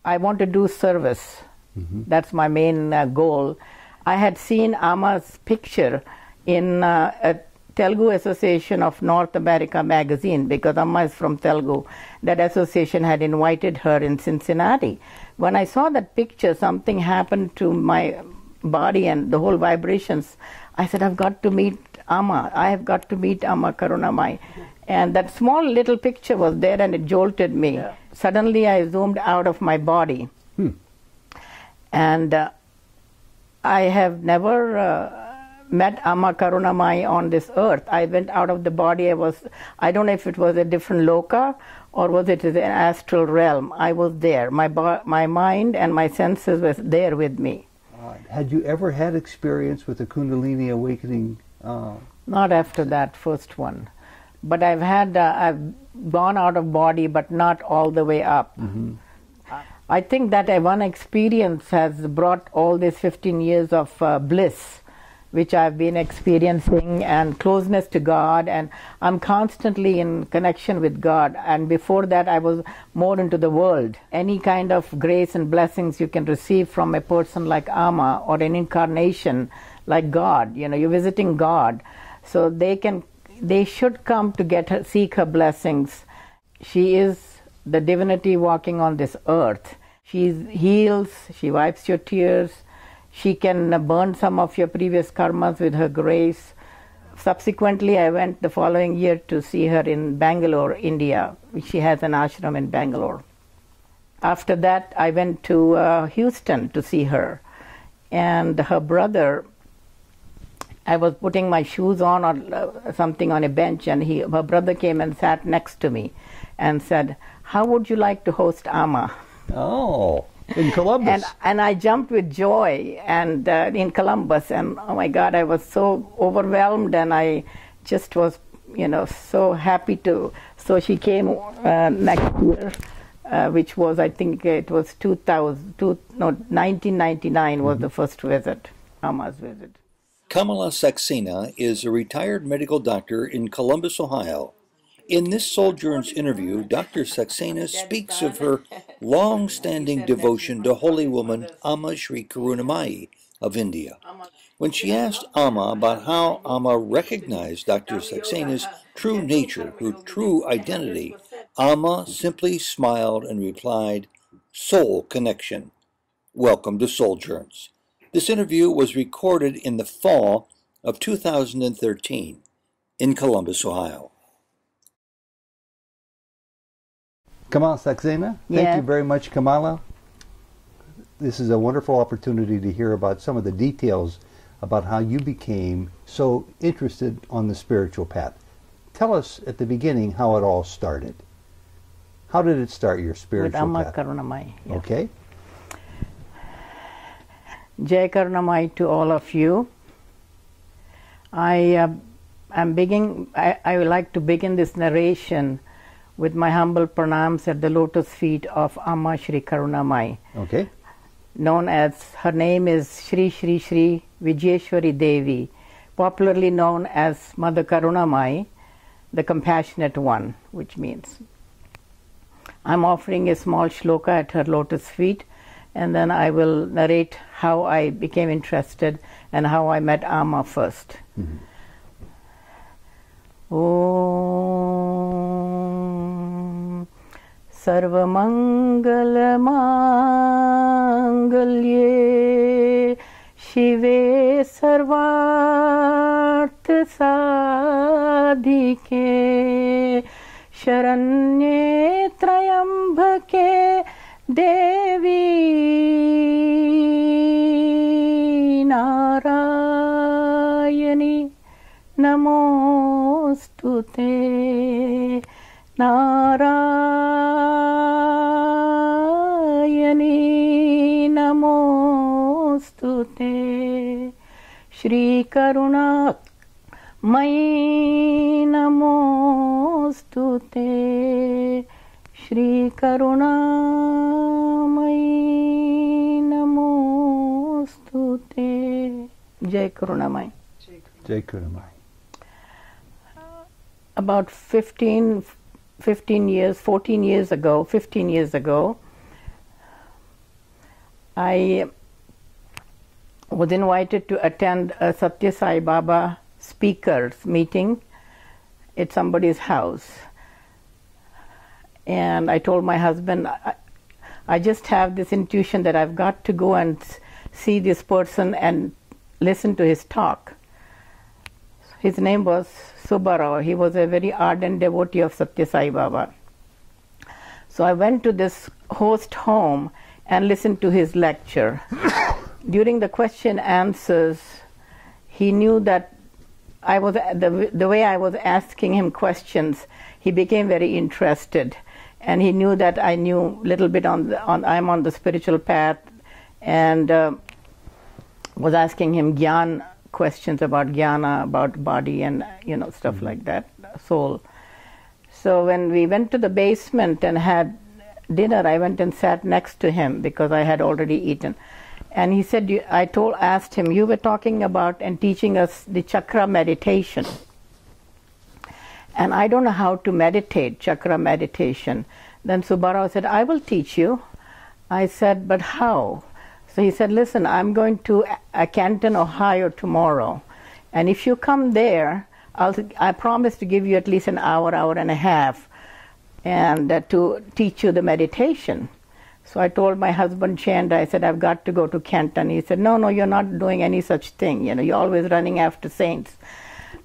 I want to do service. That's my main goal. I had seen Amma's picture in a Telugu Association of North America magazine, because Amma is from Telugu. That association had invited her in Cincinnati. When I saw that picture, something happened to my body and the whole vibrations. I said, I've got to meet Amma. I have got to meet Amma Karunamayi. And that small little picture was there and it jolted me. Yeah. Suddenly I zoomed out of my body. And I have never met Amma Karunamayi on this earth. I went out of the body. I don't know if it was a different loka or was it an astral realm. I was there. My mind and my senses was there with me. Had you ever had experience with the Kundalini awakening? Not after that first one. But I've gone out of body, but not all the way up. I think that one experience has brought all these 15 years of bliss, which I've been experiencing, and closeness to God, and I'm constantly in connection with God. And before that, I was more into the world. Any kind of grace and blessings you can receive from a person like Amma or an incarnation like God, you're visiting God. So they should come to seek her blessings. She is the divinity walking on this earth. She heals, she wipes your tears, she can burn some of your previous karmas with her grace. Subsequently, I went the following year to see her in Bangalore, India. She has an ashram in Bangalore. After that, I went to Houston to see her. And her brother, I was putting my shoes on or something on a bench, and her brother came and sat next to me and said, how would you like to host Amma? Oh, in Columbus. And I jumped with joy and in Columbus, and oh my God, I was so overwhelmed, and I just was, so happy to. So she came next year, which was, I think it was 1999 was the first visit, Amma's visit. Kamala Saxena is a retired medical doctor in Columbus, Ohio. In this Sojourn's interview, Dr. Saxena speaks of her long-standing devotion to holy woman Amma Sri Karunamayi of India. When she asked Amma about how Amma recognized Dr. Saxena's true nature, her true identity, Amma simply smiled and replied, "Soul connection. Welcome to Sojourns." This interview was recorded in the fall of 2013 in Columbus, Ohio. Kamala Saxena, thank you very much, Kamala. This is a wonderful opportunity to hear about some of the details about how you became so interested on the spiritual path. Tell us at the beginning how it all started. How did it start, your spiritual path? With Amma Karunamayi. Yeah. Okay. Jai Karunamayi to all of you. I would like to begin this narration with my humble pranams at the lotus feet of Amma Sri Karunamayi. Okay. Her name is Shri Shri Shri Vijayeshwari Devi, popularly known as Mother Karunamayi, the compassionate one, which means. I'm offering a small shloka at her lotus feet, and then I will narrate how I became interested and how I met Amma first. Om Sarvamangalamangale Shive Sarvartha Sadhike Sharanye Trayambake Devi Narayani Namostute Narayani Namostute Sri Karunamayi Namostute Sri Karunamayi Namostute. Jai Karunamayi. Jai Karunamayi. About 15 years, 14 years ago, 15 years ago, I was invited to attend a Satya Sai Baba speakers meeting at somebody's house. And I told my husband, I just have this intuition that I've got to go and see this person and listen to his talk. His name was Subbarao. He was a very ardent devotee of Satya Sai Baba. So I went to this host home and listened to his lecture. During the question answers, he knew that I was the way I was asking him questions, he became very interested, and he knew that I knew a little bit I'm on the spiritual path, and was asking him Gyan questions about Jnana, about body, and stuff like that, soul. So when we went to the basement and had dinner, I went and sat next to him because I had already eaten. And he said, asked him, you were talking about and teaching us the chakra meditation. And I don't know how to meditate, chakra meditation. Then Subbarao said, I will teach you. I said, but how? So he said, listen, I'm going to Canton, Ohio tomorrow. And if you come there, I promise to give you at least an hour, hour and a half, and to teach you the meditation. So I told my husband, Chand, I said, I've got to go to Canton. He said, no, you're not doing any such thing. You're always running after saints.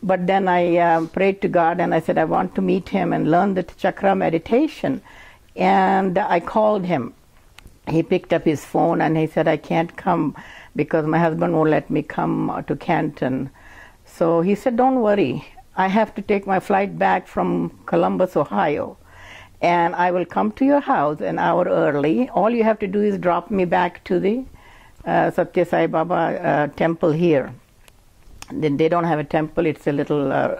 But then I prayed to God and I said, I want to meet him and learn the chakra meditation. And I called him. He picked up his phone and he said, I can't come because my husband won't let me come to Canton. So he said, don't worry. I have to take my flight back from Columbus, Ohio. And I will come to your house an hour early. All you have to do is drop me back to the Satya Sai Baba temple here. They don't have a temple. It's a little,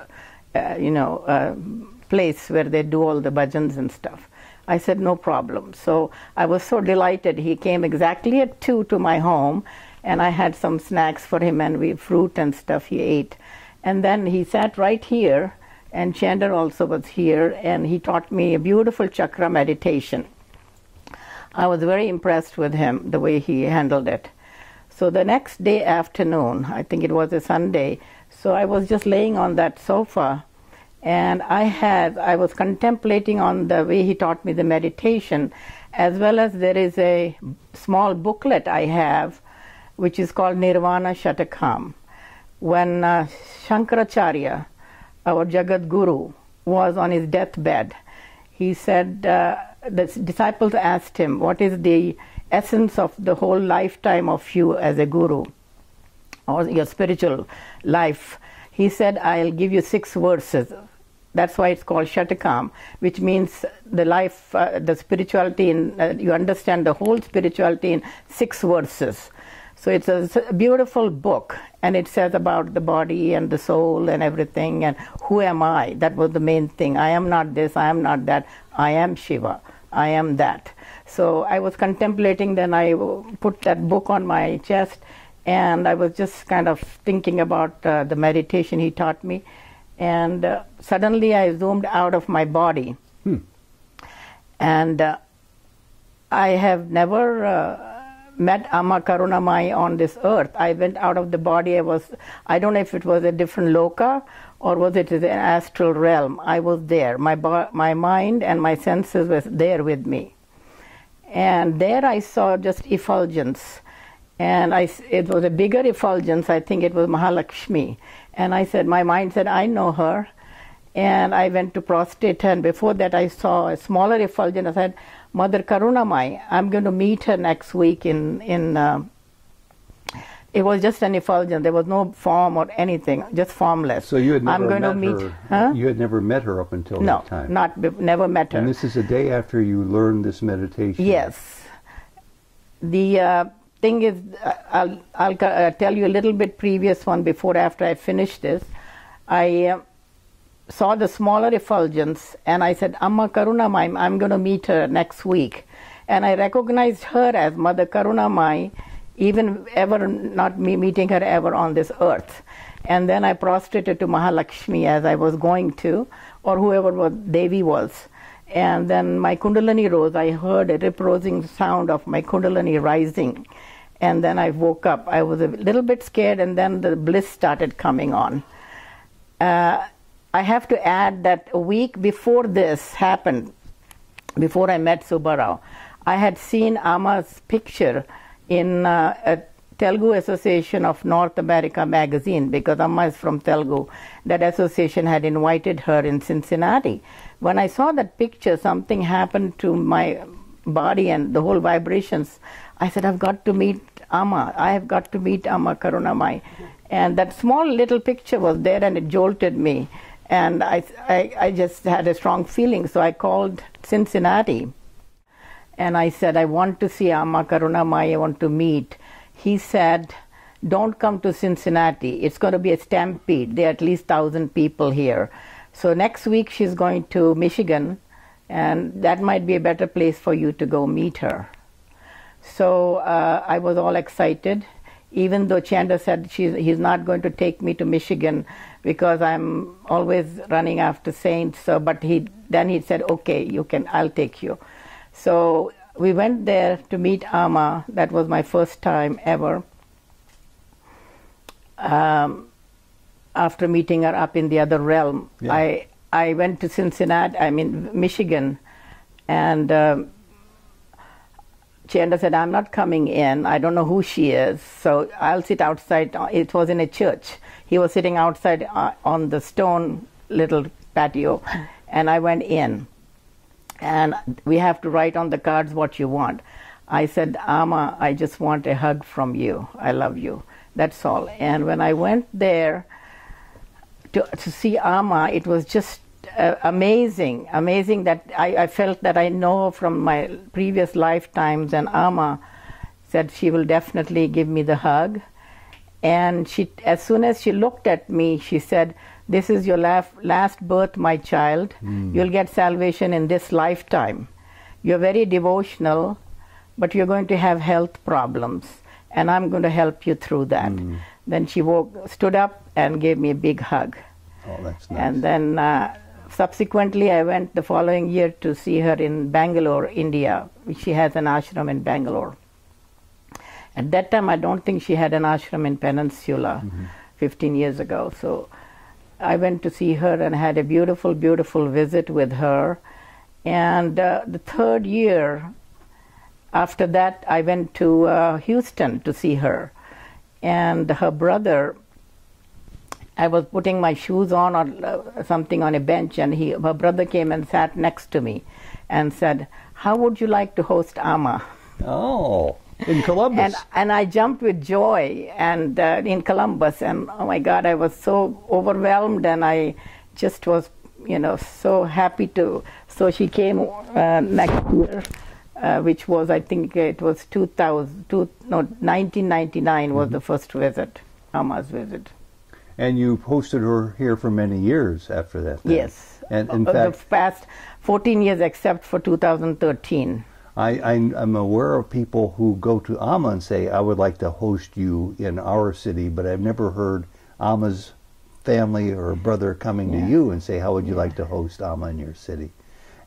place where they do all the bhajans and stuff. I said, no problem. So I was so delighted. He came exactly at 2 to my home, and I had some snacks for him and fruit and stuff he ate. And then he sat right here, and Chandra also was here, and he taught me a beautiful chakra meditation. I was very impressed with him, the way he handled it. So the next day afternoon, I think it was a Sunday, so I was just laying on that sofa, and I was contemplating on the way he taught me the meditation, as well as there is a small booklet I have, which is called Nirvana Shatakam. When Shankaracharya, our Jagat Guru, was on his deathbed, he said, the disciples asked him, what is the essence of the whole lifetime of you as a guru, or your spiritual life? He said, I'll give you 6 verses. That's why it's called Shatakam, which means the life, the spirituality, you understand the whole spirituality in 6 verses. So it's a beautiful book, and it says about the body and the soul and everything, and who am I? That was the main thing. I am not this, I am not that, I am Shiva, I am that. So I was contemplating, then I put that book on my chest, and I was just kind of thinking about the meditation he taught me, and suddenly I zoomed out of my body. And I have never met Amma Karunamayi on this earth. I went out of the body. I don't know if it was a different loka or was it an astral realm. I was there. My mind and my senses were there with me. And there I saw just effulgence. And it was a bigger effulgence. I think it was Mahalakshmi. And my mind said, I know her. And I went to prostrate her. And before that I saw a smaller effulgence. I said, Mother Karunamayi, I'm going to meet her next week it was just an effulgence. There was no form or anything, just formless. So you had never met her? Huh? You had never met her up until that time? No, never met her. And this is a day after you learned this meditation? Yes. The thing is, I'll tell you a little bit previous one after I finish this. I saw the smaller effulgence, and I said, Amma Karunamayi, I'm going to meet her next week. And I recognized her as Mother Karunamayi, even ever not me meeting her ever on this earth. And then I prostrated to Mahalakshmi as I was going to, or whoever Devi was. And then my Kundalini rose. I heard a rip-rousing sound of my Kundalini rising. And then I woke up. I was a little bit scared, and then the bliss started coming on. I have to add that a week before this happened, before I met Subbarao, I had seen Amma's picture in a Telugu Association of North America magazine, because Amma is from Telugu. That association had invited her in Cincinnati. When I saw that picture, something happened to my body and the whole vibrations. I said, I've got to meet Amma. I have got to meet Amma Karunamayi. And that small little picture was there, and it jolted me. And I just had a strong feeling, so I called Cincinnati. And I said, I want to see Amma Karunamayi, I want to meet. He said, don't come to Cincinnati. It's going to be a stampede. There are at least 1,000 people here. So next week she's going to Michigan, and that might be a better place for you to go meet her. So I was all excited, even though Chanda said he's not going to take me to Michigan because I'm always running after saints. So, but then he said, okay, you can, I'll take you. So we went there to meet Amma. That was my first time ever. After meeting her up in the other realm, yeah. I went to Michigan, and Chanda said, I'm not coming in. I don't know who she is, so I'll sit outside. It was in a church. He was sitting outside on the stone little patio, and I went in. And we have to write on the cards what you want. I said, Amma, I just want a hug from you. I love you. That's all. And when I went there to see Amma, it was just amazing that I felt that I know from my previous lifetimes, and Amma said she will definitely give me the hug. And as soon as she looked at me, she said, this is your last birth, my child. You'll get salvation in this lifetime. You're very devotional, but you're going to have health problems, and I'm going to help you through that. Then she stood up and gave me a big hug. Oh, that's nice. And then subsequently I went the following year to see her in Bangalore, India. She has an ashram in Bangalore. At that time, I don't think she had an ashram in Peninsula 15 years ago. So I went to see her and had a beautiful, beautiful visit with her. And the third year after that, I went to Houston to see her. And her brother, I was putting my shoes on or something on a bench, and her brother came and sat next to me and said, how would you like to host Amma? Oh, in Columbus. And I jumped with joy and in Columbus, and oh my God, I was so overwhelmed, and I just was, so happy to. So she came next year, which was, I think it was 1999 was the first visit, Amma's visit. And you hosted her here for many years after that. Then. Yes. And in fact, the past 14 years except for 2013. I'm aware of people who go to Amma and say, I would like to host you in our city, but I've never heard Amma's family or brother coming to you and say, how would you like to host Amma in your city?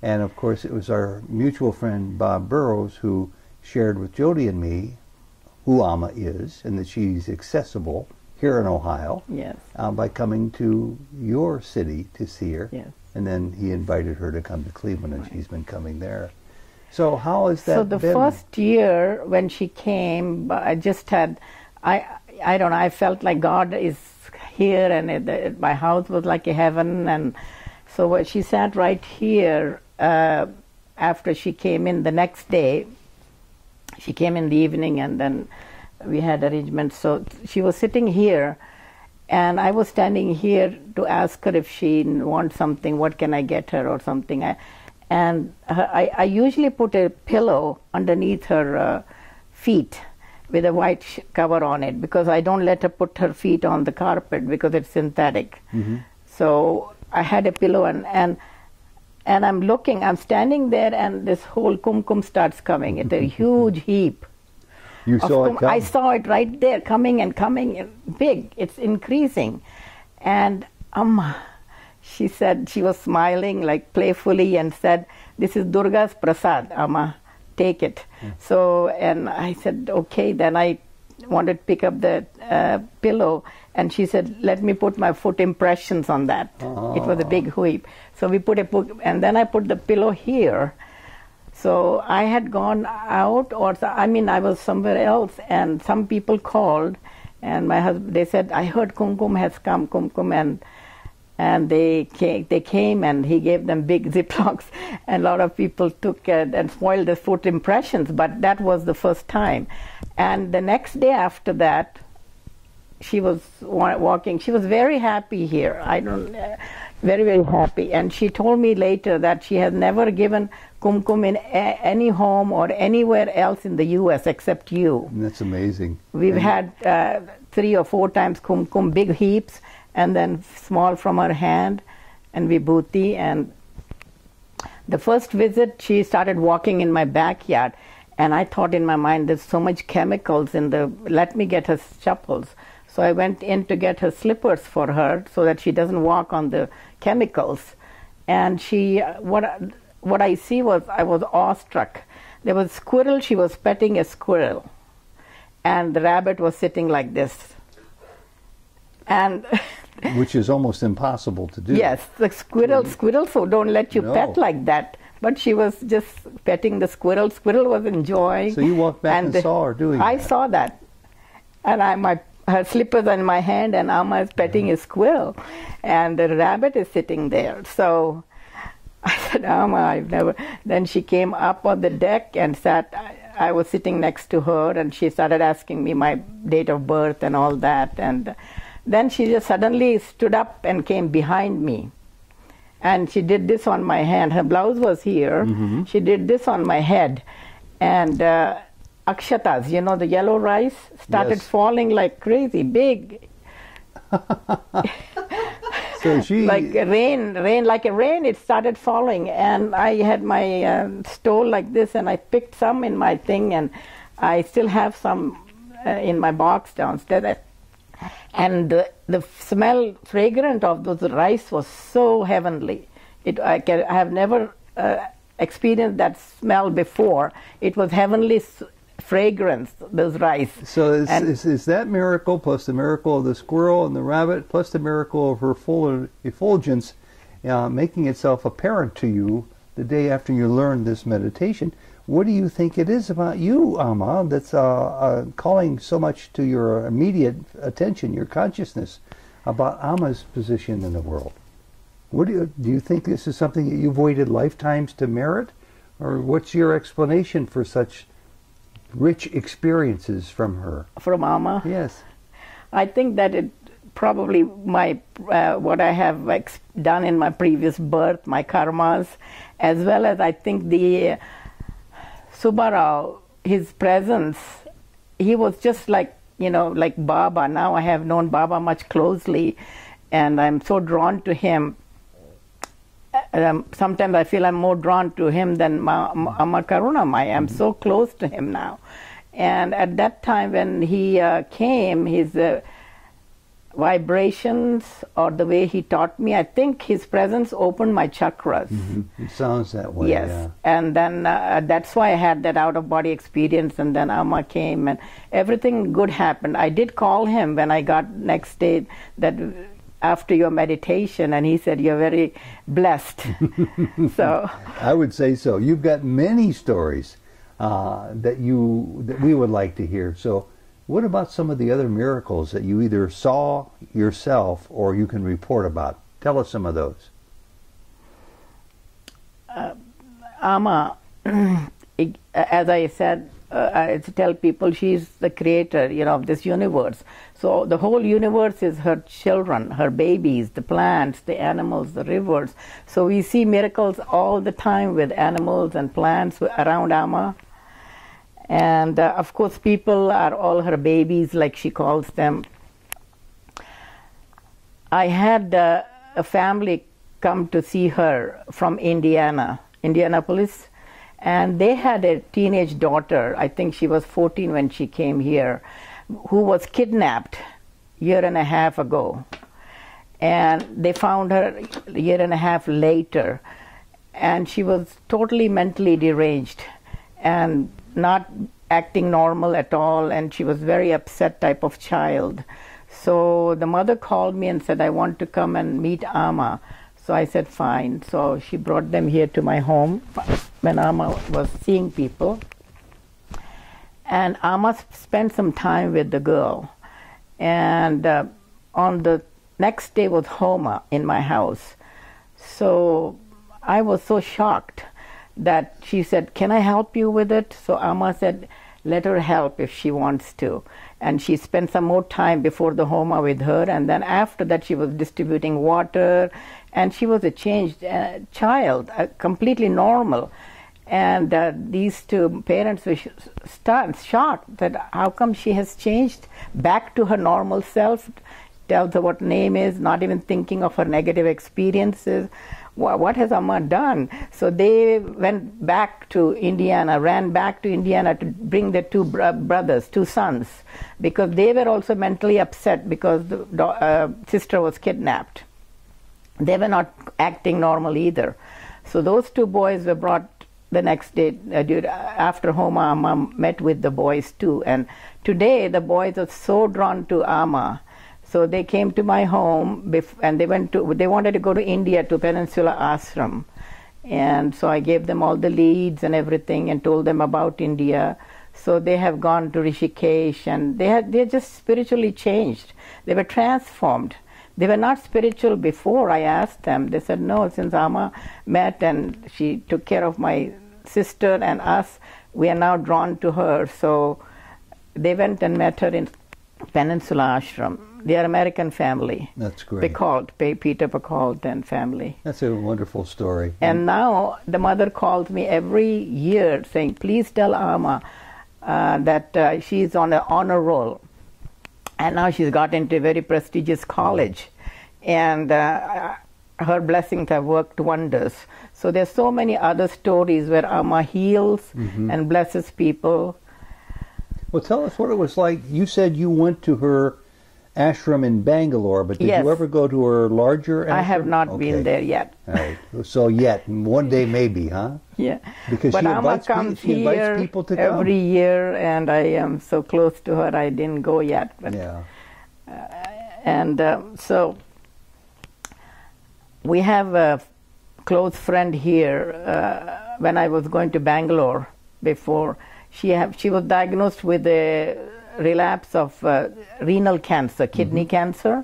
And of course, it was our mutual friend Bob Burrows who shared with Jody and me who Amma is and that she's accessible here in Ohio by coming to your city to see her. Yes. And then he invited her to come to Cleveland, and she's been coming there. So how has that been? So the first year when she came, I just had, I don't know, I felt like God is here, and my house was like a heaven. And so she sat right here after she came in the next day. She came in the evening, and then we had arrangements. So she was sitting here, and I was standing here to ask her if she wants something, what can I get her or something. I usually put a pillow underneath her feet with a white cover on it, because I don't let her put her feet on the carpet because it's synthetic. So I had a pillow, and I'm standing there, and this whole kumkum starts coming. It's a huge heap. You saw it come? I saw it right there, coming and coming, big. It's increasing. And Amma, she said, she was smiling like playfully and said, "This is Durga's prasad, Amma, take it." So, and I said, okay. Then I wanted to pick up the pillow, and she said, "Let me put my foot impressions on that." It was a big heap. So we put and then I put the pillow here. So I had gone out, I was somewhere else, and some people called, and my husband, they said, "I heard Kumkum has come, Kumkum," and they came, and he gave them big Ziplocs, and a lot of people took it and spoiled the foot impressions, but that was the first time. And the next day after that, she was walking. She was very happy here. Very, very happy. And she told me later that she has never given Kumkum in any home or anywhere else in the U.S. except you. That's amazing. We've had 3 or 4 times Kumkum, big heaps, and then small from her hand, and vibhuti. And the first visit, she started walking in my backyard, and I thought in my mind, there's so much chemicals let me get her chappals. So I went in to get her slippers for her so that she doesn't walk on the chemicals. And what I see was, I was awestruck. There was a squirrel, she was petting a squirrel, and the rabbit was sitting like this. And which is almost impossible to do. Yes, the squirrel so don't let you pet like that. But she was just petting the squirrel. Squirrel was enjoying. So you walked back and saw her doing that. I saw that. And her slippers in my hand, and Amma is petting a squirrel, and the rabbit is sitting there. So I said, "Amma, I've never." Then she came up on the deck and sat. I was sitting next to her, and she started asking me my date of birth and all that. And then she just suddenly stood up and came behind me, and she did this on my hand. Her blouse was here. Mm-hmm. She did this on my head, and akshatas, the yellow rice, started falling like crazy, big. So she... like rain, it started falling. And I had my stole like this, and I picked some in my thing, and I still have some in my box downstairs. And the smell, fragrant of those rice was so heavenly. I have never experienced that smell before. It was heavenly fragrance, those rice. So is that miracle, plus the miracle of the squirrel and the rabbit, plus the miracle of her full effulgence making itself apparent to you the day after you learned this meditation, what do you think it is about you, Amma, that's calling so much to your immediate attention, your consciousness, about Amma's position in the world? Do you think this is something that you've waited lifetimes to merit? Or what's your explanation for such rich experiences from her? From Amma? Yes. I think that it probably what I have done in my previous birth, my karmas, as well as I think the Subbarao, his presence, he was just like, like Baba. Now I have known Baba much closely, and I'm so drawn to him. Sometimes I feel I'm more drawn to him than Amma Karunamayi. I'm so close to him now. And at that time when he came, his vibrations or the way he taught me, I think his presence opened my chakras. Mm-hmm. It sounds that way. Yes. Yeah. And then that's why I had that out-of-body experience, and then Amma came and everything good happened. I did call him when I got next day that after your meditation, and he said, "You're very blessed." So I would say so. You've got many stories that we would like to hear. So what about some of the other miracles that you either saw yourself or you can report about? Tell us some of those. Amma, as I said, I tell people she's the creator, of this universe. So the whole universe is her children, her babies, the plants, the animals, the rivers. So we see miracles all the time with animals and plants around Amma. And of course, people are all her babies, like she calls them. I had a family come to see her from Indianapolis, and they had a teenage daughter. I think she was 14 when she came here, who was kidnapped a year and a half ago. And they found her a year and a half later, and she was totally mentally deranged and not acting normal at all, and she was very upset type of child. So the mother called me and said, I want to come and meet Amma. So I said, fine. So she brought them here to my home when Amma was seeing people. And Amma spent some time with the girl. And on the next day was Homa in my house. So I was so shocked that she said, can I help you with it? So Amma said, let her help if she wants to. And she spent some more time before the Homa with her, and then after that she was distributing water, and she was a changed child, completely normal. And these two parents were shocked that how come she has changed back to her normal self, tells her what name is, not even thinking of her negative experiences. What has Amma done? So they went back to Indiana, ran back to Indiana to bring their two brothers, two sons, because they were also mentally upset because the sister was kidnapped. They were not acting normal either. So those two boys were brought the next day. After Homa, Amma met with the boys too. And today the boys are so drawn to Amma. So they came to my home, and they wanted to go to India, to Peninsula Ashram. And so I gave them all the leads and everything and told them about India. So they have gone to Rishikesh, and they're just spiritually changed. They were transformed. They were not spiritual before. I asked them. They said, no, since Amma met and she took care of my sister and us, we are now drawn to her. So they went and met her in Peninsula Ashram. They are American family. That's great. Peter Picault and family. That's a wonderful story. And now the mother calls me every year saying, please tell Amma that she's on an honor roll. And now she's got into a very prestigious college. And her blessings have worked wonders. So there's so many other stories where Amma heals and blesses people. Well, tell us what it was like. You said you went to her ashram in Bangalore, but did you ever go to her larger ashram? I have not been there yet. All right. So one day maybe, huh? Yeah. Because but she Amma invites, comes she invites here people to come. every year, and I am so close to her, I didn't go yet. But, yeah. So we have a close friend here. When I was going to Bangalore before, she was diagnosed with a relapse of renal cancer, kidney cancer,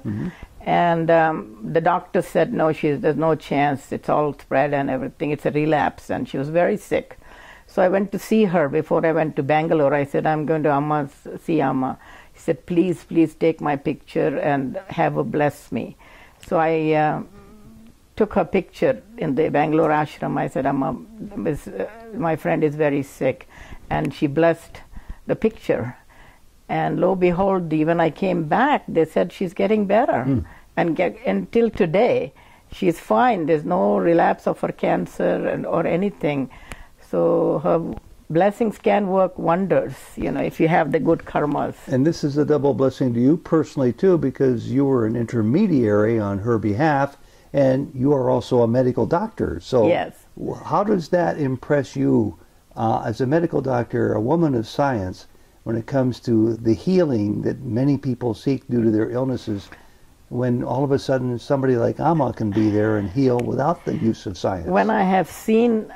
and the doctor said, no, there's no chance, it's all spread and everything, it's a relapse, and she was very sick. So I went to see her before I went to Bangalore. I said, I'm going to see Amma. He said, please take my picture and have her bless me. So I took her picture in the Bangalore ashram. I said, Amma, my friend is very sick. And she blessed the picture. And lo and behold, when I came back, they said she's getting better. And until today, she's fine. There's no relapse of her cancer or anything. So her blessings can work wonders, if you have the good karmas. And this is a double blessing to you personally, too, because you were an intermediary on her behalf, and you are also a medical doctor. So yes. How does that impress you as a medical doctor, a woman of science, when it comes to the healing that many people seek due to their illnesses, when all of a sudden somebody like Amma can be there and heal without the use of science? When I have seen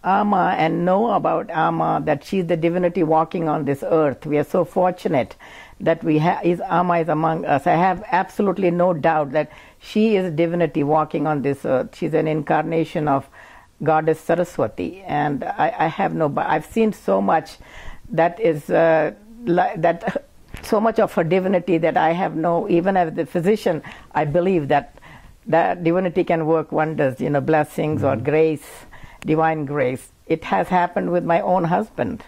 Amma and know about Amma, that she's the divinity walking on this earth, we are so fortunate that Amma is among us. I have absolutely no doubt that she is divinity walking on this earth. She's an incarnation of Goddess Saraswati, and I've seen so much that is so much of her divinity that I have even as a physician, I believe that divinity can work wonders, blessings or grace, divine grace. It has happened with my own husband.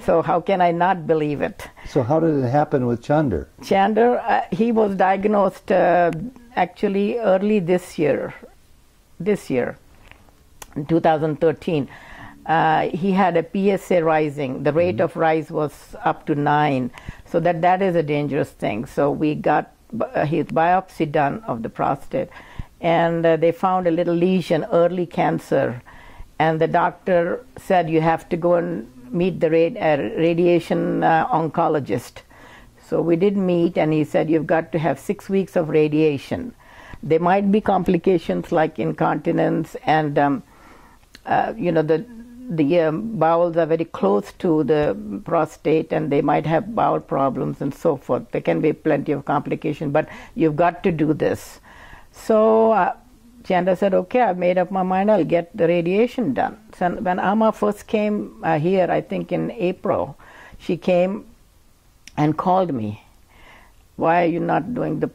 So how can I not believe it? So how did it happen with Chander? Chander, he was diagnosed actually early this year, in 2013. He had a PSA rising. The rate of rise was up to 9. So that is a dangerous thing. So we got his biopsy done of the prostate, and they found a little lesion, early cancer, and the doctor said you have to go and meet the radiation oncologist. So we did meet, and he said you've got to have 6 weeks of radiation. There might be complications like incontinence, and the bowels are very close to the prostate, and they might have bowel problems and so forth. There can be plenty of complications, but you've got to do this. So Chandra said, okay, I've made up my mind, I'll get the radiation done. So when Amma first came here, I think in April, she came and called me. Why are you not doing the...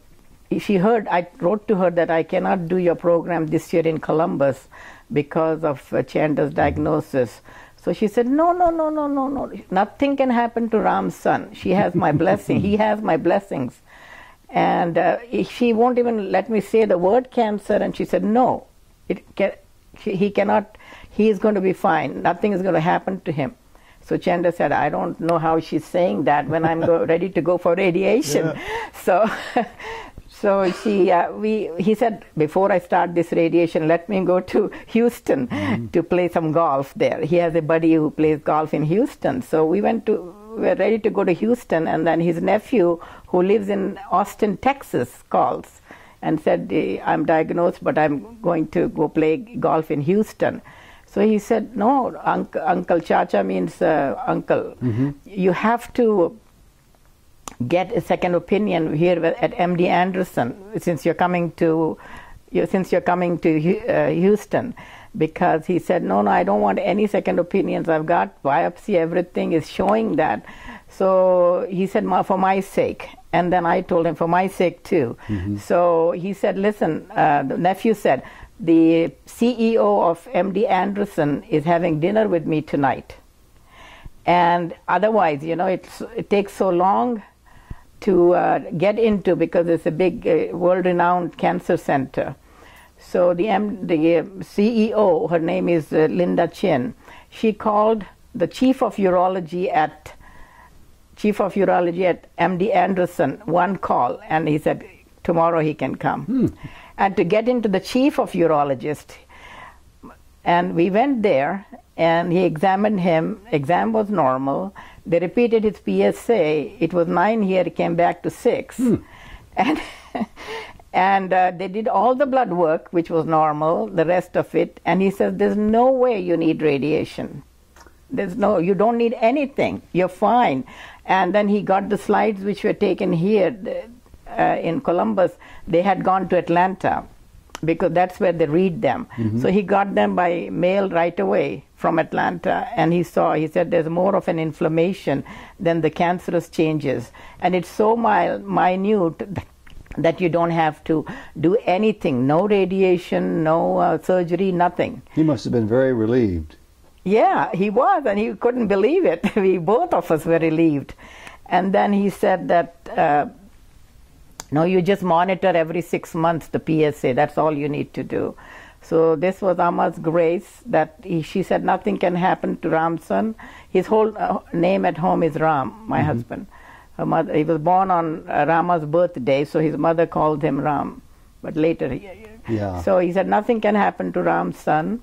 She heard, I wrote to her that I cannot do your program this year in Columbus because of Chandra's diagnosis. So she said, no, nothing can happen to Ram's son. She has my blessing. He has my blessings. And she won't even let me say the word cancer. And she said, no, he cannot, he is going to be fine. Nothing is going to happen to him. So Chandra said, I don't know how she's saying that when I'm ready to go for radiation. Yeah. So he said, before I start this radiation, let me go to Houston to play some golf there. He has a buddy who plays golf in Houston. So we were ready to go to Houston, and then his nephew, who lives in Austin, Texas, calls and said, I'm diagnosed, but I'm going to go play golf in Houston. So he said, no, Uncle Chacha means uncle. You have to get a second opinion here at MD Anderson since you're coming to Houston, because he said, no, I don't want any second opinions. I've got biopsy, everything is showing that. So he said, for my sake. And then I told him, for my sake too. So he said, listen, the nephew said, the CEO of MD Anderson is having dinner with me tonight. And otherwise, it takes so long to get into, because it's a big world-renowned cancer center. So the CEO, her name is Linda Chin, she called the chief of urology at MD Anderson one call, and he said tomorrow he can come. And to get into the chief of urologist, and we went there, and he examined him. Exam was normal. They repeated his PSA. It was 9 here, it came back to 6. And they did all the blood work, which was normal, the rest of it. And he says, there's no way you need radiation. You don't need anything. You're fine. And then he got the slides which were taken here in Columbus. They had gone to Atlanta, because that's where they read them. So he got them by mail right away from Atlanta, and he said there's more of an inflammation than the cancerous changes. And it's so minute that you don't have to do anything, no radiation, no surgery, nothing. He must have been very relieved. Yeah, he was, and he couldn't believe it. Both of us were relieved. And then he said that, no, you just monitor every 6 months the PSA. That's all you need to do. So this was Amma's grace, that she said nothing can happen to Ram's son. His whole name at home is Ram, my husband. Her mother, he was born on Rama's birthday, so his mother called him Ram. But later, so he said nothing can happen to Ram's son.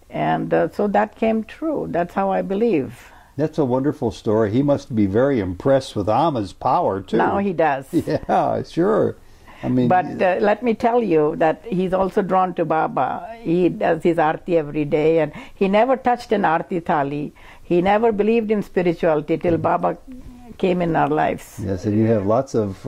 And so that came true. That's how I believe. That's a wonderful story. He must be very impressed with Amma's power, too. Now he does. Yeah, sure. I mean, but let me tell you that he's also drawn to Baba. He does his arti every day, and he never touched an arti thali. He never believed in spirituality till Baba came in our lives. Yes, and you have lots of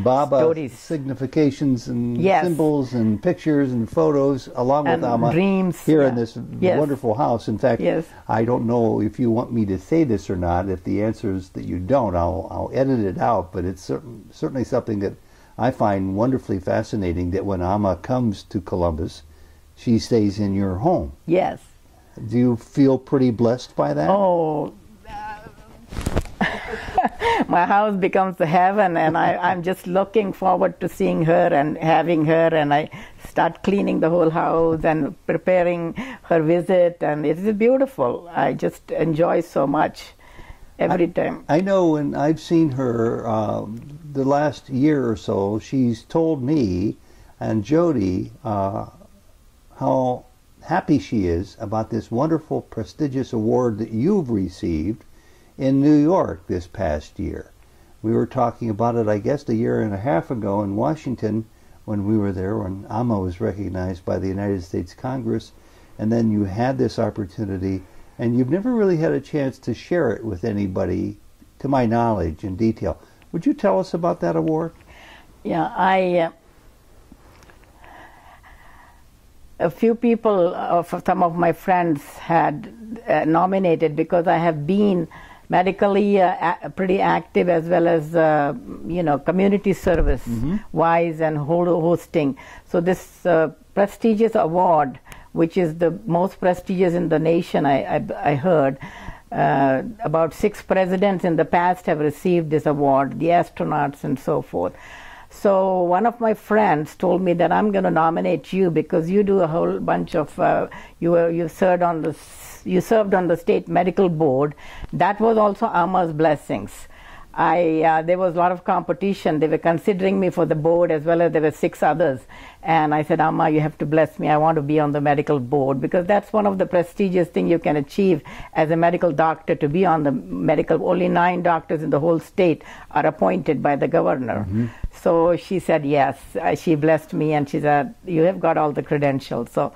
Baba stories, significations, and symbols, and pictures, and photos, along with Amma, dreams here in this wonderful house. In fact, I don't know if you want me to say this or not. If the answer is that you don't, I'll edit it out. But it's certainly something that I find wonderfully fascinating, that when Amma comes to Columbus, she stays in your home. Yes. Do you feel pretty blessed by that? Oh, my house becomes a heaven, and I'm just looking forward to seeing her and having her, and I start cleaning the whole house and preparing her visit, and it is beautiful. I just enjoy so much. every time. I know when I've seen her the last year or so, she's told me and Jody how happy she is about this wonderful, prestigious award that you've received in New York this past year. We were talking about it, I guess, a year and a half ago in Washington when we were there, when Amma was recognized by the United States Congress, and then you had this opportunity, and you've never really had a chance to share it with anybody, to my knowledge, in detail. Would you tell us about that award? Yeah, a few people, some of my friends had nominated because I have been medically pretty active as well as, community service wise and hosting. So this prestigious award, which is the most prestigious in the nation, I heard, about 6 presidents in the past have received this award, the astronauts and so forth. So one of my friends told me that I'm going to nominate you because you do a whole bunch of you served on the state medical board. That was also Amma's blessings. There was a lot of competition. They were considering me for the board as well as there were 6 others. And I said, Amma, you have to bless me. I want to be on the medical board because that's one of the prestigious things you can achieve as a medical doctor, to be on the medical. Only 9 doctors in the whole state are appointed by the governor. So she said yes. She blessed me and she said, you have got all the credentials. So,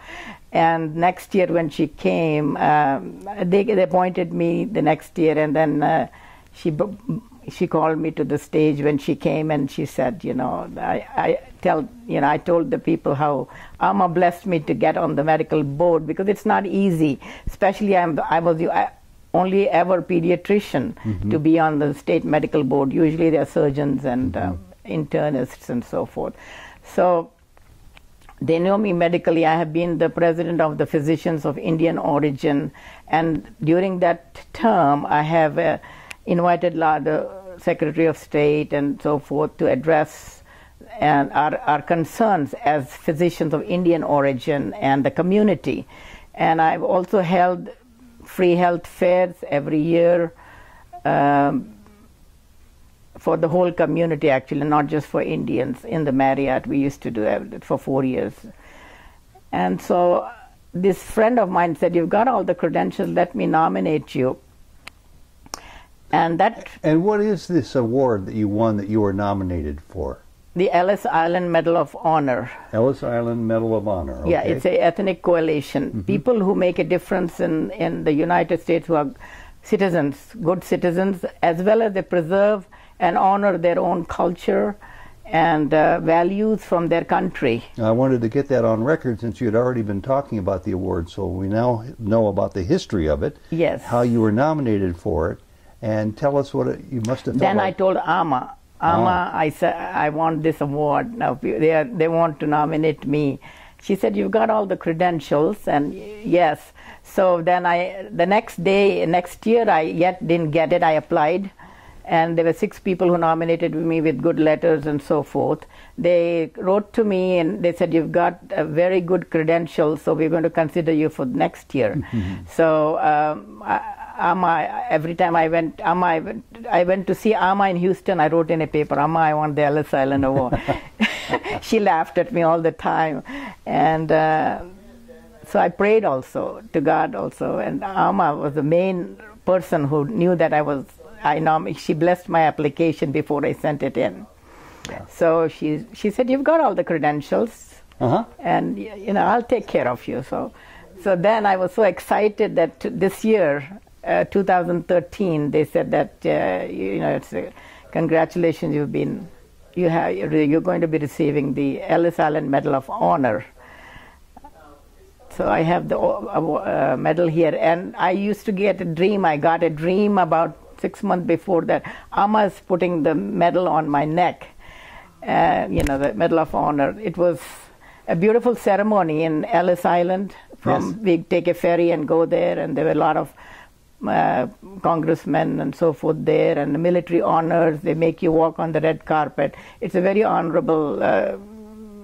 and next year when she came, they appointed me the next year, and then she called me to the stage when she came, and she said, I told the people how Amma blessed me to get on the medical board because it's not easy. Especially I was the only ever pediatrician to be on the state medical board. Usually there are surgeons and internists and so forth. So they know me medically. I have been the president of the Physicians of Indian Origin, and during that term I have invited the Secretary of State and so forth to address and our concerns as physicians of Indian origin and the community. And I've also held free health fairs every year for the whole community, actually, not just for Indians. In the Marriott, we used to do it for 4 years. And so this friend of mine said, you've got all the credentials, let me nominate you. And what is this award that you won that you were nominated for? The Ellis Island Medal of Honor. Ellis Island Medal of Honor. Okay. Yeah, it's an ethnic coalition. People who make a difference in the United States, who are citizens, good citizens, as well as they preserve and honor their own culture and values from their country. I wanted to get that on record since you had already been talking about the award, so we now know about the history of it. Yes. How you were nominated for it, and tell us what you must have felt Then like. I told Amma, I said, I want this award. Now they want to nominate me. She said, you've got all the credentials, and yes. So then the next year, I yet didn't get it. I applied, and there were 6 people who nominated me with good letters and so forth. They wrote to me and they said, you've got a very good credentials, so we're going to consider you for next year. So Amma, every time I went to see Amma in Houston, I wrote in a paper, Amma, I want the Ellis Island Award. She laughed at me all the time. And so I prayed also to God also. And Amma was the main person who knew that she blessed my application before I sent it in. Yeah. So she said, you've got all the credentials, and I'll take care of you. So then I was so excited that this year, 2013, they said that it's congratulations, you're going to be receiving the Ellis Island Medal of Honor. So I have the medal here, and I used to get a dream. I got a dream about 6 months before that. Amma's putting the medal on my neck, the Medal of Honor. It was a beautiful ceremony in Ellis Island. We take a ferry and go there, and there were a lot of congressmen and so forth there, and the military honors. They make you walk on the red carpet. It's a very honorable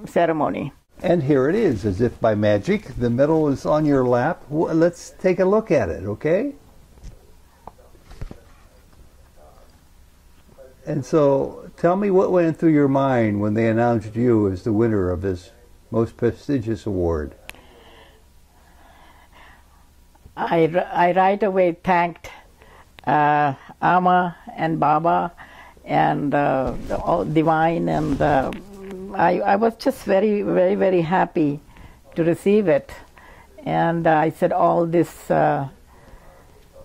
ceremony. And here it is, as if by magic. The medal is on your lap. Let's take a look at it, okay? And so, tell me what went through your mind when they announced you as the winner of this most prestigious award. I right away thanked Amma and Baba and all Divine, and I was just very, very, very happy to receive it. And I said all this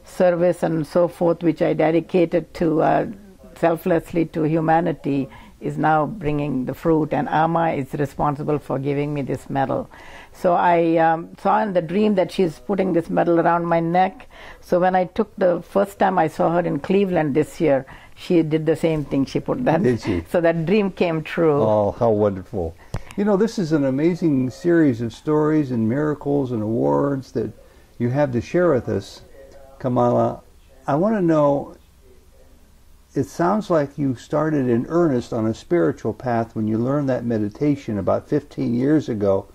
service and so forth, which I dedicated to selflessly to humanity, is now bringing the fruit, and Amma is responsible for giving me this medal. So I saw in the dream that she's putting this medal around my neck. So when I took the first time I saw her in Cleveland this year, she did the same thing. She put that. Did she? So that dream came true. Oh, how wonderful. You know, this is an amazing series of stories and miracles and awards that you have to share with us. Kamala, I want to know, it sounds like you started in earnest on a spiritual path when you learned that meditation about 15 years ago.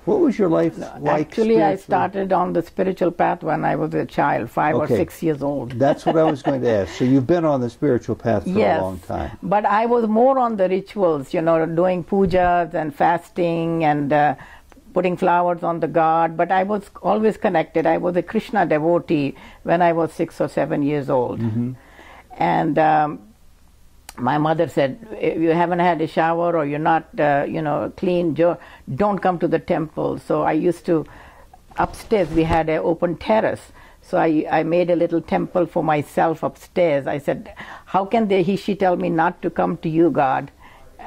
What was your life like? Actually, I started on the spiritual path when I was a child, 5 or 6 years old. That's what I was going to ask. So you've been on the spiritual path for a long time. But I was more on the rituals, you know, doing pujas and fasting and putting flowers on the god. But I was always connected. I was a Krishna devotee when I was 6 or 7 years old. Mm-hmm. And my mother said, if you haven't had a shower or you're not, clean, don't come to the temple. So I used to, upstairs we had an open terrace. So I made a little temple for myself upstairs. I said, how can she tell me not to come to you, God?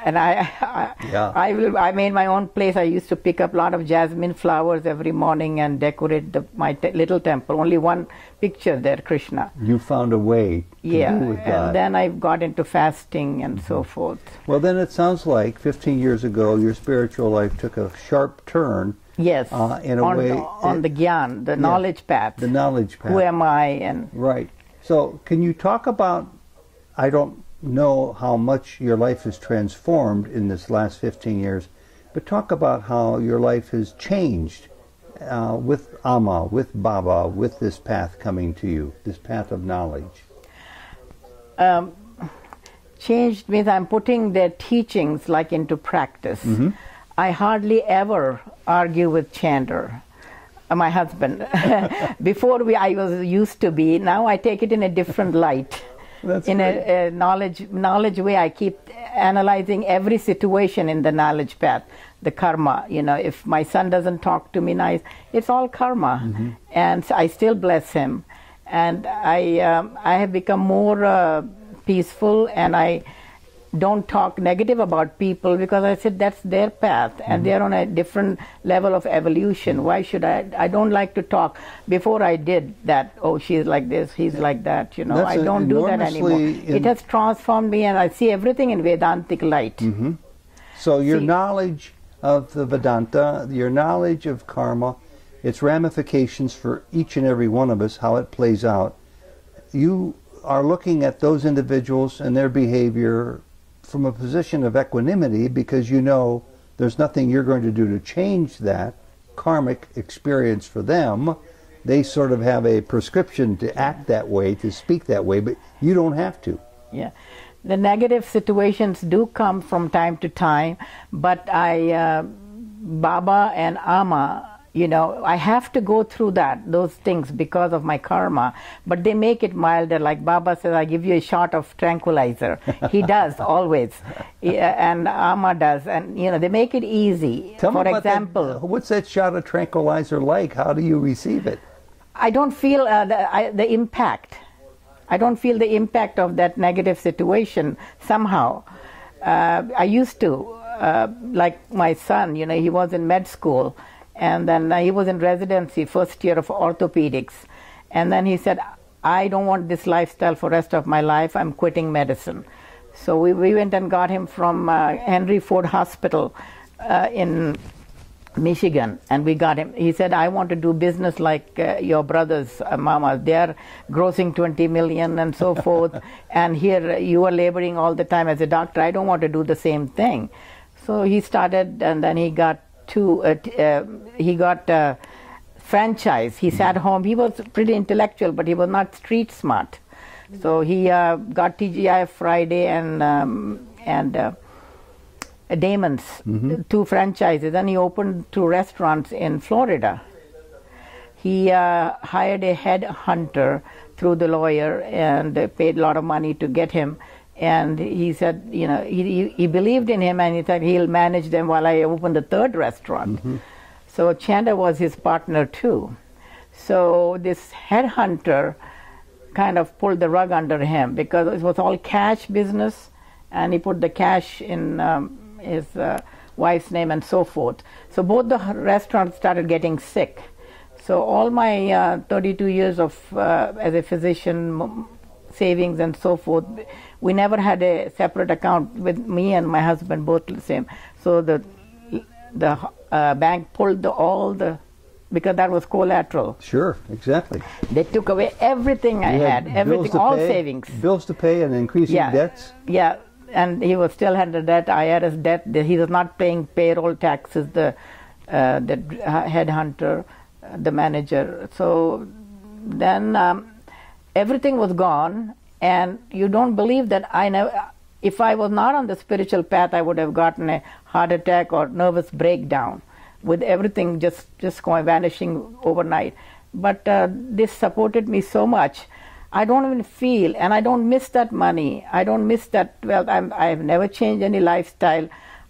And I made my own place. I used to pick up a lot of jasmine flowers every morning and decorate my little temple. Only one picture there, Krishna. You found a way to do with God. And then I got into fasting and so forth. Well, then it sounds like 15 years ago your spiritual life took a sharp turn. Yes, in a way. On the Gyan, the knowledge path. The knowledge path. Who am I? Right. So can you talk about, I don't know how much your life has transformed in this last 15 years, but talk about how your life has changed with Amma, with Baba, with this path coming to you, this path of knowledge. Changed means I'm putting their teachings like into practice. Mm-hmm. I hardly ever argue with Chandra, my husband. Before I was used to be. Now I take it in a different light. That's in a knowledge way. I keep analyzing every situation in the knowledge path, the karma. You know, if my son doesn't talk to me nice, it's all karma. Mm-hmm. And so I still bless him. And I have become more peaceful, and I don't talk negative about people, because I said that's their path, and they're on a different level of evolution. Why should I don't like to talk. Before I did that, oh, she's like this, he's like that, you know. I don't do that anymore. It has transformed me, and I see everything in Vedantic light. Mm-hmm. So your knowledge of the Vedanta, your knowledge of karma, its ramifications for each and every one of us, how it plays out, you are looking at those individuals and their behavior from a position of equanimity, because you know there's nothing you're going to do to change that karmic experience for them. They sort of have a prescription to act that way, to speak that way, but you don't have to. Yeah. The negative situations do come from time to time, but Baba and Amma, you know, I have to go through those things because of my karma, but they make it milder. Like Baba says, I give you a shot of tranquilizer. He does, always. And Amma does. And, you know, they make it easy. Tell me For about example, what's that shot of tranquilizer like? How do you receive it? I don't feel the impact. I don't feel the impact of that negative situation somehow. I used to, like my son, you know, he was in med school. And then he was in residency, first year of orthopedics. And then he said, I don't want this lifestyle for the rest of my life. I'm quitting medicine. So we went and got him from Henry Ford Hospital in Michigan. And we got him. He said, I want to do business like your brothers, Mama. They're grossing 20 million and so forth. And here you are laboring all the time as a doctor. I don't want to do the same thing. So he started, and then he got franchise. He sat home. He was pretty intellectual, but he was not street smart. So he got TGI Friday and Damon's, two franchises, and he opened two restaurants in Florida. He hired a headhunter through the lawyer and paid a lot of money to get him. And he said, you know, he believed in him, and he said he'll manage them while I open the third restaurant. So Chanda was his partner too. So this headhunter kind of pulled the rug under him because it was all cash business, and he put the cash in his wife's name and so forth. So both the restaurants started getting sick. So all my 32 years of as a physician, savings and so forth, we never had a separate account with me and my husband, both the same. So the bank pulled because that was collateral. Sure, exactly. They took away everything I had, everything, all savings. Bills to pay and increasing debts? Yeah, and he was still had the debt, IRS debt. He was not paying payroll taxes, the headhunter, the manager. So then everything was gone, and you don't believe that if I was not on the spiritual path, I would have gotten a heart attack or nervous breakdown with everything just vanishing overnight. But this supported me so much. I don't even feel, and I don't miss that money. I don't miss that wealth. I have never changed any lifestyle.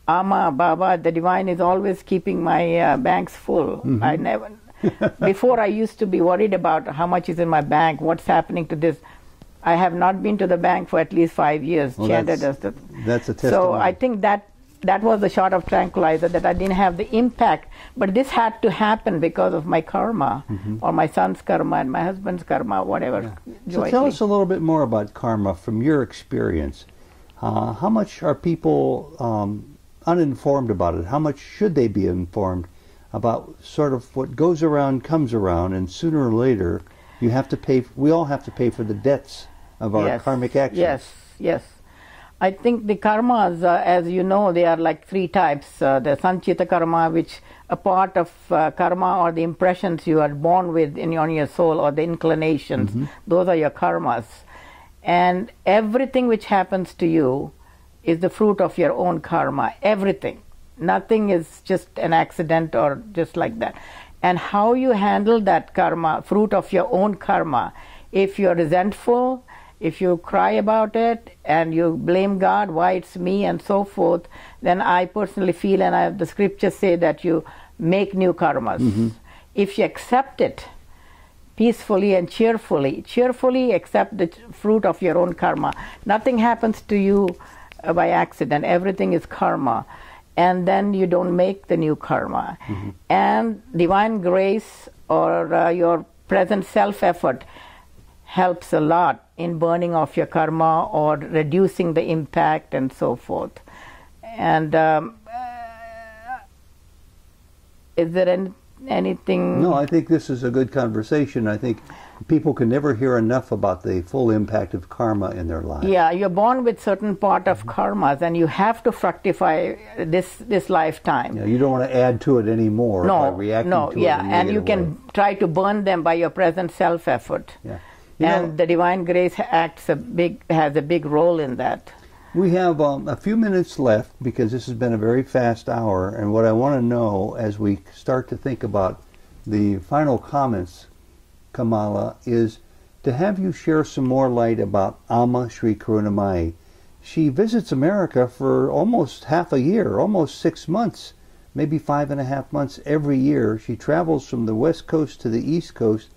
Amma, Baba, the divine is always keeping my banks full. I never. Before I used to be worried about how much is in my bank, what's happening to this. I have not been to the bank for at least 5 years. Well, Chanda does that. That's a testimony. So I think that was the shot of tranquilizer, that I didn't have the impact. But this had to happen because of my karma, or my son's karma and my husband's karma, whatever. So tell us a little bit more about karma from your experience. How much are people uninformed about it? How much should they be informed about sort of what goes around comes around, and sooner or later you have to pay? We all have to pay for the debts of our karmic actions. Yes. I think the karmas, as you know, they are like three types. The sanchita karma, which a part of karma or the impressions you are born with on your soul, or the inclinations, those are your karmas. And everything which happens to you is the fruit of your own karma. Everything. Nothing is just an accident or just like that. And how you handle that karma, fruit of your own karma, if you're resentful, if you cry about it and you blame God, why it's me and so forth, then I personally feel, and the scriptures say that you make new karmas. If you accept it peacefully and cheerfully accept the fruit of your own karma. Nothing happens to you by accident. Everything is karma. And then you don't make the new karma. And divine grace or your present self-effort helps a lot in burning off your karma or reducing the impact and so forth. And is there anything? No, I think this is a good conversation. I think people can never hear enough about the full impact of karma in their lives. Yeah, you're born with certain part of karmas, and you have to fructify this lifetime. Yeah, you don't want to add to it anymore by reacting to it. And you can try to burn them by your present self-effort. Yeah. And the divine grace has a big role in that. We have a few minutes left because this has been a very fast hour, and what I want to know as we start to think about the final comments, Kamala, is to have you share some more light about Amma Sri Karunamayi. She visits America for almost half a year, almost 6 months, maybe 5.5 months every year. She travels from the West Coast to the East Coast.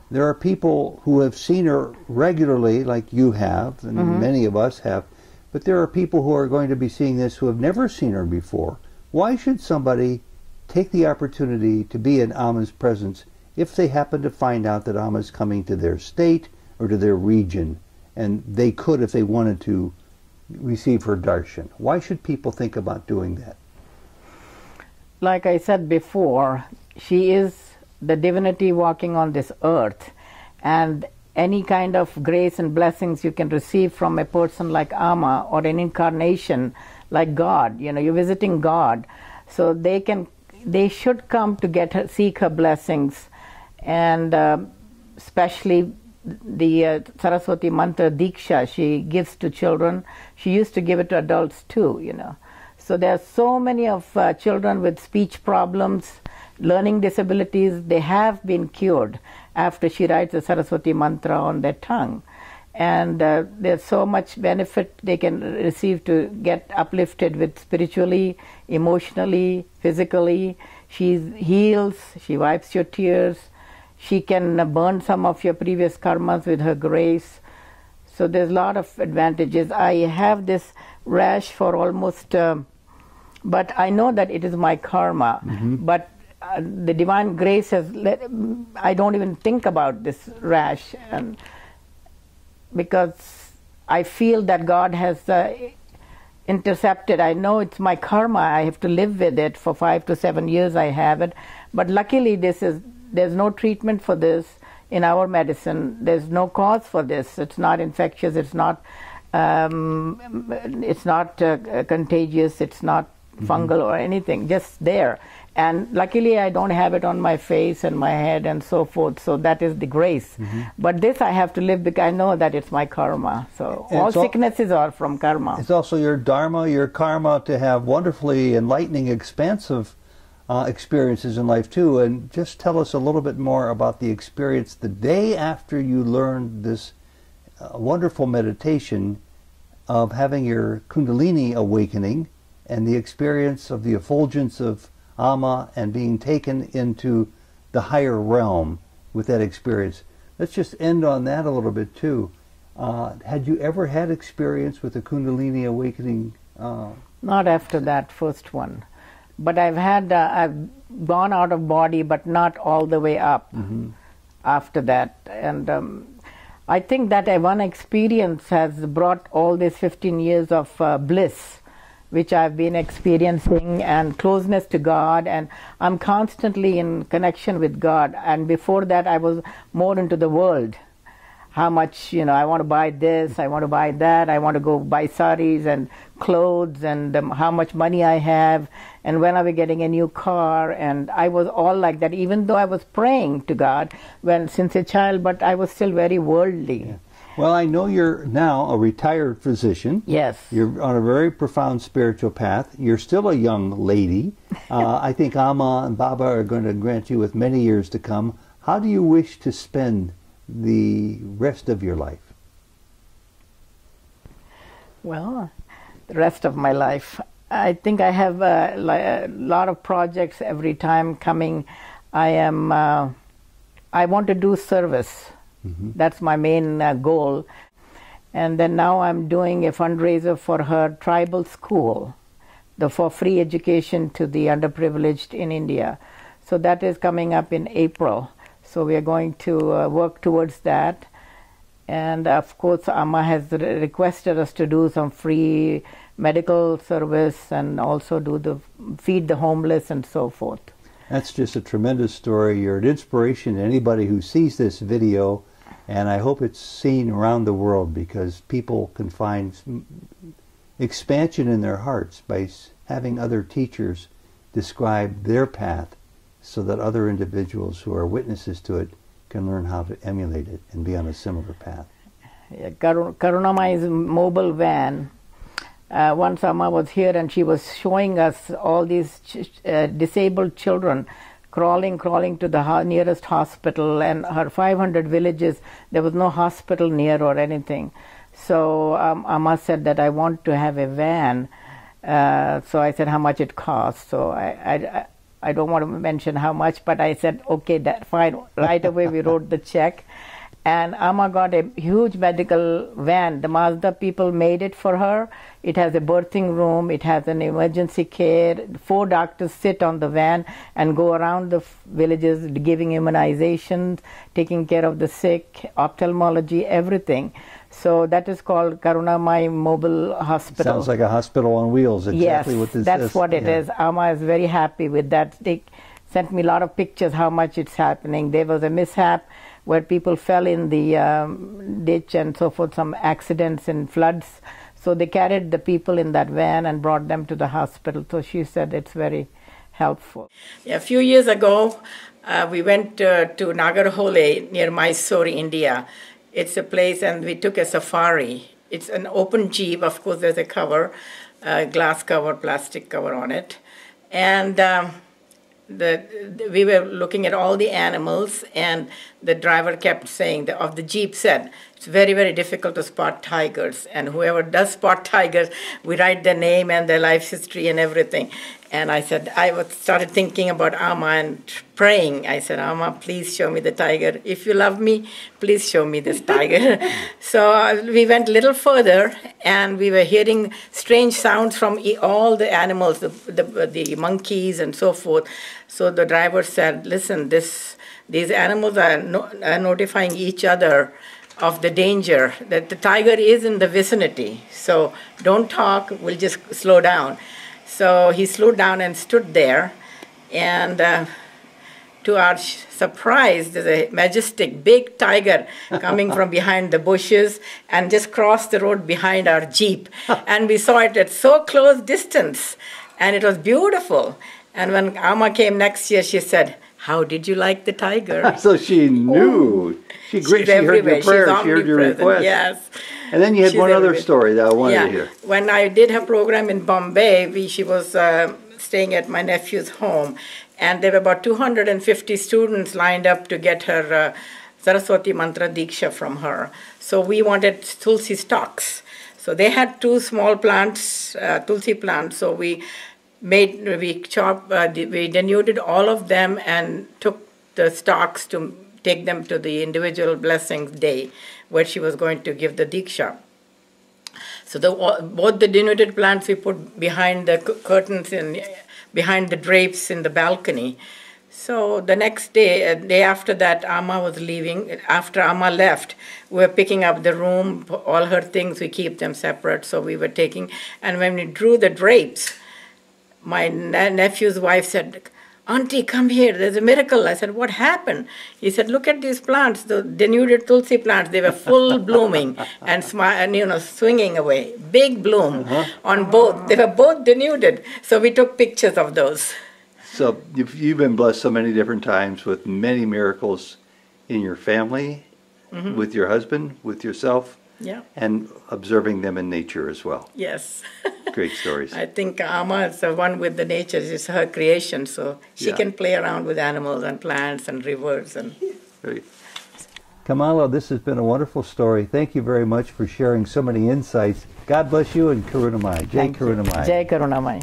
There are people who have seen her regularly, like you have, and many of us have, but there are people who are going to be seeing this who have never seen her before. Why should somebody take the opportunity to be in Amma's presence if they happen to find out that Amma is coming to their state or to their region, and they could, if they wanted to, receive her darshan? Why should people think about doing that? Like I said before, she is the divinity walking on this earth, and any kind of grace and blessings you can receive from a person like Amma or an incarnation like God, you're visiting God, so they should come to seek her blessings, and especially the Saraswati Mantra Diksha she gives to children. She used to give it to adults too, you know. So there are so many of children with speech problems, learning disabilities. They have been cured after she writes the Saraswati Mantra on their tongue. And there's so much benefit they can receive to get uplifted with spiritually, emotionally, physically. She heals, she wipes your tears, she can burn some of your previous karmas with her grace. So there's a lot of advantages. I have this rash for almost, but I know that it is my karma. But the divine grace has I don't even think about this rash, and because I feel that God has intercepted. I know it's my karma. I have to live with it for 5 to 7 years. I have it, but luckily there's no treatment for this in our medicine. There's no cause for this. It's not infectious. It's not contagious. It's not fungal or anything. Just there. And luckily I don't have it on my face and my head and so forth, so that is the grace. But this I have to live because I know that it's my karma. So all sicknesses are from karma. It's also your dharma, your karma, to have wonderfully enlightening, expansive experiences in life too. And just tell us a little bit more about the experience the day after you learned this wonderful meditation of having your Kundalini awakening and the experience of the effulgence of Amma and being taken into the higher realm with that experience. Let's just end on that a little bit too. Had you ever had experience with the Kundalini awakening? Not after that first one, but I've gone out of body, but not all the way up after that. And I think that one experience has brought all these 15 years of bliss, which I've been experiencing, and closeness to God, and I'm constantly in connection with God. And before that I was more into the world. How much, I want to buy this, I want to buy that, I want to go buy saris and clothes, and how much money I have, and when are we getting a new car, and I was all like that, even though I was praying to God since a child, but I was still very worldly. Yeah. Well, I know you're now a retired physician. Yes. You're on a very profound spiritual path. You're still a young lady. I think Amma and Baba are going to grant you with many years to come. How do you wish to spend the rest of your life? Well, the rest of my life, I think I have a lot of projects every time coming. I want to do service. That's my main goal. And then now I'm doing a fundraiser for her tribal school, for free education to the underprivileged in India. So that is coming up in April. So we are going to work towards that. And of course, Amma has requested us to do some free medical service and also feed the homeless and so forth. That's just a tremendous story. You're an inspiration to anybody who sees this video. And I hope it's seen around the world, because people can find expansion in their hearts by having other teachers describe their path, so that other individuals who are witnesses to it can learn how to emulate it and be on a similar path. Yeah, Karunamayi's mobile van. Once Amma was here and she was showing us all these disabled children crawling to the nearest hospital, and her 500 villages, there was no hospital near or anything. So Amma said that I want to have a van. So I said how much it costs. So I don't want to mention how much, but I said, okay, that fine. Right away we wrote the check. And Amma got a huge medical van. The Mazda people made it for her. It has a birthing room. It has an emergency care. 4 doctors sit on the van and go around the villages giving immunizations, taking care of the sick, ophthalmology, everything. So that is called Karunamayi Mobile Hospital. Sounds like a hospital on wheels. Exactly what this is. Yes, that's what it is. Amma is very happy with that. They sent me a lot of pictures how much it's happening. There was a mishap where people fell in the ditch and so forth, some accidents and floods. So they carried the people in that van and brought them to the hospital. So she said it's very helpful. A few years ago, we went to Nagarhole near Mysore, India. It's a place, and we took a safari. It's an open jeep. Of course, there's a cover, glass cover, plastic cover on it. And we were looking at all the animals, and the driver kept saying, of the jeep said, it's very, very difficult to spot tigers. And whoever does spot tigers, we write their name and their life history and everything. And I said, started thinking about Amma and praying. I said, Amma, please show me the tiger. If you love me, please show me this tiger. So we went a little further, and we were hearing strange sounds from all the animals, the monkeys and so forth. So the driver said, listen, these animals are notifying each other of the danger, that the tiger is in the vicinity. So don't talk, we'll just slow down. So he slowed down and stood there, and to our surprise, there's a majestic big tiger coming from behind the bushes and just crossed the road behind our jeep. And we saw it at so close distance, and it was beautiful. And when Amma came next year, she said, how did you like the tiger? So she knew. She heard your prayer, she heard your request. Yes. And then you had one other story that I wanted to hear. When I did her program in Bombay, she was staying at my nephew's home, and there were about 250 students lined up to get her Saraswati Mantra Diksha from her. So we wanted Tulsi stalks. So they had 2 small plants, Tulsi plants, so we denuded all of them and took the stalks to take them to the individual blessings day where she was going to give the Diksha. So both the denuded plants we put behind the curtains and behind the drapes in the balcony. So the next day, day after that, Amma was leaving. After Amma left, we were picking up the room, all her things, we keep them separate, so we were taking, and when we drew the drapes, my nephew's wife said, Auntie, come here, there's a miracle. I said, what happened? He said, look at these plants, the denuded Tulsi plants. They were full blooming and swinging away. Big bloom on both. They were both denuded. So we took pictures of those. So you've been blessed so many different times with many miracles in your family, with your husband, with yourself, and observing them in nature as well. Yes. Great stories. I think Amma is the one with the nature. It's her creation, so she can play around with animals and plants and rivers. Kamala, this has been a wonderful story. Thank you very much for sharing so many insights. God bless you, and Karunamayi. Jai Karunamayi. Jai Karunamayi.